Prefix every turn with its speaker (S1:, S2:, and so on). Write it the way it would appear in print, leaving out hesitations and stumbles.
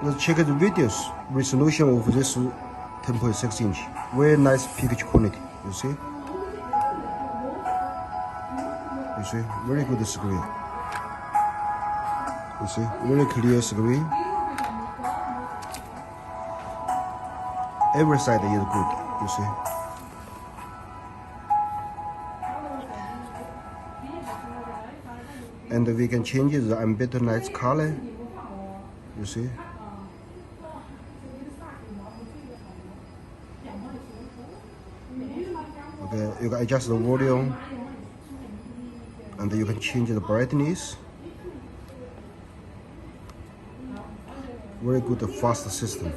S1: Let's check the videos resolution of this 10.6 inch. Very nice picture quality. You see? You see? Very good screen. You see? Very clear screen. Every side is good. You see? And we can change the ambient light color. You see? Okay, you can adjust the volume, and you can change the brightness. Very good, fast system.